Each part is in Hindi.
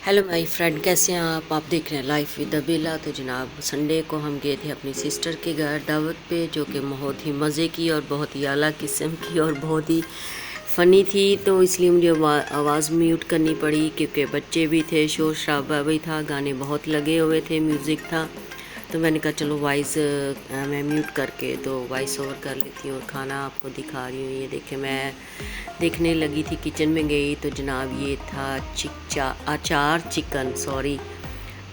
हेलो माय फ्रेंड, कैसे हैं आप देख रहे हैं लाइफ विद बेला। तो जनाब संडे को हम गए थे अपनी सिस्टर के घर दावत पे, जो कि बहुत ही मज़े की और बहुत ही आला किस्म की और बहुत ही फ़नी थी। तो इसलिए मुझे आवाज़ म्यूट करनी पड़ी क्योंकि बच्चे भी थे, शोर शराबा भी था, गाने बहुत लगे हुए थे, म्यूज़िक था। तो मैंने कहा चलो वॉइस मैं म्यूट करके तो वॉइस ओवर कर लेती हूँ और खाना आपको दिखा रही हूँ। ये देखे मैं देखने लगी थी, किचन में गई तो जनाब ये था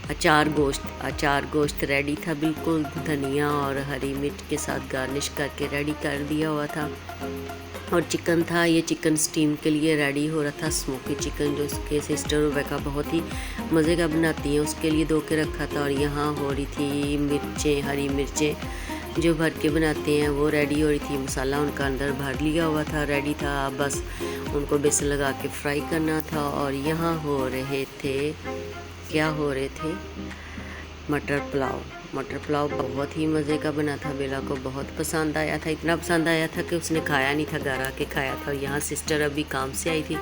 अचार गोश्त रेडी था, बिल्कुल धनिया और हरी मिर्च के साथ गार्निश करके रेडी कर दिया हुआ था। और चिकन था, ये चिकन स्टीम के लिए रेडी हो रहा था, स्मोकी चिकन जो उसके सिस्टर रुबैका बहुत ही मज़े का बनाती हैं, उसके लिए धो के रखा था। और यहाँ हो रही थी मिर्चें, हरी मिर्चें जो भर के बनाते हैं वो रेडी हो रही थी। मसाला उनका अंदर भर लिया हुआ था, रेडी था, बस उनको बेसन लगा के फ्राई करना था। और यहाँ हो रहे थे मटर पुलाव बहुत ही मज़े का बना था। बेला को बहुत पसंद आया था, इतना पसंद आया था कि उसने खाया नहीं था, घर आके खाया था। और यहाँ सिस्टर अभी काम से आई थी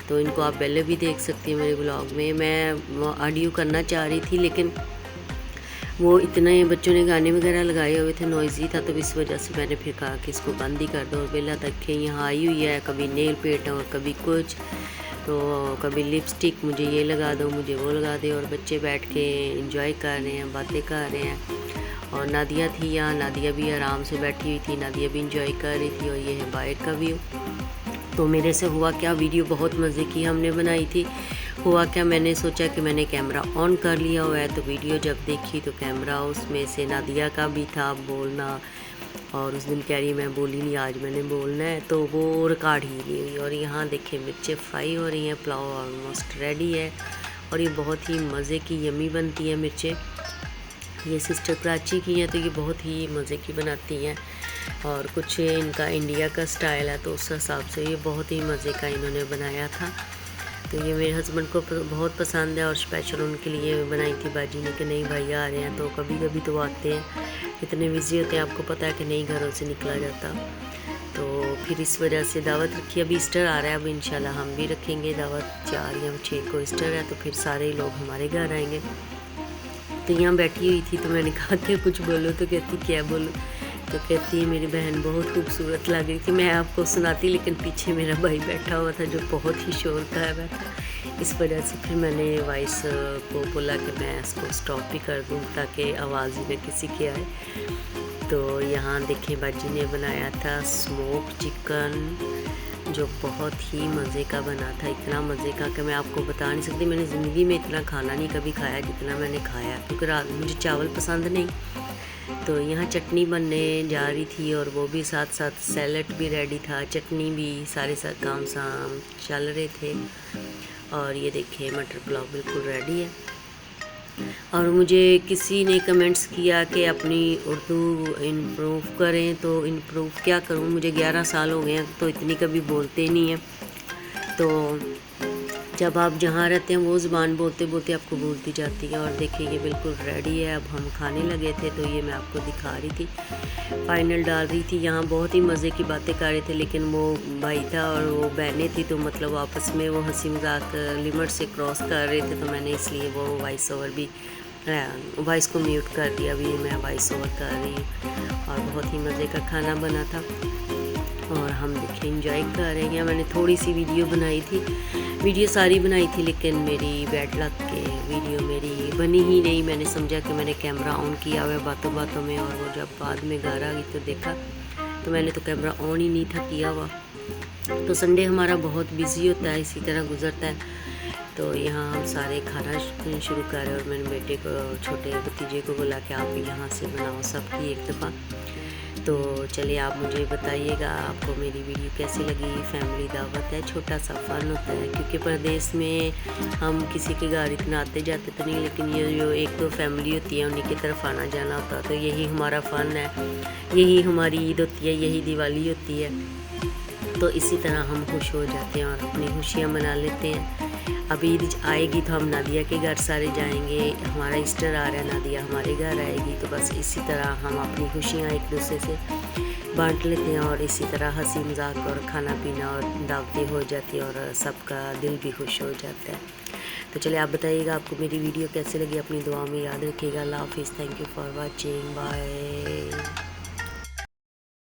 तो इनको आप पहले भी देख सकती हैं मेरे ब्लॉग में। मैं ऑडियो करना चाह रही थी लेकिन वो इतने बच्चों ने गाने वगैरह लगाए हुए थे, नॉइज़ी था, तो इस वजह से मैंने फिर कहा कि इसको बंद ही कर दो। और बेला देखें यहाँ आई हुई है, कभी नेल पेंट और कभी कुछ, तो कभी लिपस्टिक मुझे ये लगा दो, मुझे वो लगा दे। और बच्चे बैठ के एंजॉय कर रहे हैं, बातें कर रहे हैं। और नादिया थी यहाँ, नादिया भी आराम से बैठी हुई थी, नादिया भी एंजॉय कर रही थी। और ये है बाहर का व्यू। तो मेरे से हुआ क्या, वीडियो बहुत मज़े की हमने बनाई थी। हुआ क्या, मैंने सोचा कि मैंने कैमरा ऑन कर लिया हुआ है, तो वीडियो जब देखी तो कैमरा उसमें से नादिया का भी था बोलना, और उस दिन कह रही मैं बोली नहीं, आज मैंने बोलना है, तो वो रिकॉर्ड ही नहीं हुई। और यहाँ देखें मिर्चें फ्राई हो रही हैं, पुलाव ऑलमोस्ट रेडी है। और ये बहुत ही मज़े की यमी बनती है मिर्चें। ये सिस्टर कराची की हैं तो ये बहुत ही मज़े की बनाती हैं। और कुछ इनका इंडिया का स्टाइल है तो उस हिसाब से ये बहुत ही मज़े का इन्होंने बनाया था। तो ये मेरे हस्बैंड को बहुत पसंद है और स्पेशल उनके लिए बनाई थी बाजी ने कि नहीं भाई आ रहे हैं तो कभी कभी तो आते हैं, इतने बिज़ी होते हैं, आपको पता है कि नहीं घरों से निकला जाता। तो फिर इस वजह से दावत रखी। अब ईस्टर आ रहा है, अब इंशाल्लाह हम भी रखेंगे दावत, 4 या 6 को ईस्टर है, तो फिर सारे लोग हमारे घर आएंगे। तो यहाँ बैठी हुई थी तो मैंने कहा कि कुछ बोलो, तो कहती क्या बोलो, तो कहती है मेरी बहन बहुत खूबसूरत लग रही थी। मैं आपको सुनाती लेकिन पीछे मेरा भाई बैठा हुआ था जो बहुत ही शोर कर रहा था, इस वजह से फिर मैंने वॉइस को बोला कि मैं इसको स्टॉप भी कर दूँ ताकि आवाज़ ही न किसी की आए। तो यहाँ देखें बाजी ने बनाया था स्मोक चिकन जो बहुत ही मज़े का बना था, इतना मज़े का कि मैं आपको बता नहीं सकती। मैंने ज़िंदगी में इतना खाना नहीं कभी खाया जितना मैंने खाया, क्योंकि रात मुझे चावल पसंद नहीं। तो यहाँ चटनी बनने जा रही थी और वो भी साथ साथ सैलड भी रेडी था, चटनी भी, सारे साथ काम शाम चल रहे थे। और ये देखिए मटर पुलाव बिल्कुल रेडी है। और मुझे किसी ने कमेंट्स किया कि अपनी उर्दू इम्प्रूव करें, तो इम्प्रूव क्या करूं, मुझे 11 साल हो गए हैं तो इतनी कभी बोलते नहीं हैं। तो जब आप जहाँ रहते हैं वो ज़ुबान बोलते बोलते आपको बोलती जाती है। और देखिए ये बिल्कुल रेडी है, अब हम खाने लगे थे तो ये मैं आपको दिखा रही थी, फाइनल डाल रही थी। यहाँ बहुत ही मज़े की बातें कर रहे थे लेकिन वो भाई था और वो बहनें थी तो मतलब आपस में वो हंसी मजाक लिमिट से क्रॉस कर रहे थे, तो मैंने इसलिए वो वॉइस ओवर भी वॉइस को म्यूट कर दिया। अभी मैं वॉइस ओवर कर रही हूँ। और बहुत ही मज़े का खाना बना था और हम देखिए इंजॉय कर रहे हैं। मैंने थोड़ी सी वीडियो बनाई थी, वीडियो सारी बनाई थी लेकिन मेरी बैड लक के वीडियो मेरी बनी ही नहीं। मैंने समझा कि मैंने कैमरा ऑन किया हुआ है बातों बातों में, और वो जब बाद में घर आ गई तो देखा तो मैंने तो कैमरा ऑन ही नहीं था किया हुआ। तो संडे हमारा बहुत बिजी होता है, इसी तरह गुजरता है। तो यहाँ हम सारे खाना शुरू कर रहे हैं और मैंने बेटे को, छोटे भतीजे को बोला कि आप यहाँ से बनाओ सबकी एक दफ़ा। तो चलिए आप मुझे बताइएगा आपको मेरी वीडियो कैसी लगी। फैमिली दावत है, छोटा सा फ़न होता है, क्योंकि परदेश में हम किसी के घर इतना आते जाते तो नहीं, लेकिन ये जो एक तो फैमिली होती है उन्हीं की तरफ आना जाना होता है, तो यही हमारा फ़न है, यही हमारी ईद होती है, यही दिवाली होती है। तो इसी तरह हम खुश हो जाते हैं और अपनी खुशियाँ मना लेते हैं। अब ईद आएगी तो हम नादिया के घर सारे जाएंगे, हमारा ईस्टर आ रहा है, नादिया हमारे घर आएगी, तो बस इसी तरह हम अपनी खुशियाँ एक दूसरे से बांट लेते हैं और इसी तरह हंसी मजाक और खाना पीना और दावतें हो जाती है और सबका दिल भी खुश हो जाता है। तो चलिए आप बताइएगा आपको मेरी वीडियो कैसे लगी, अपनी दुआ में याद रखिएगा। अल्लाह हाफिज़, thank you for watching, bye.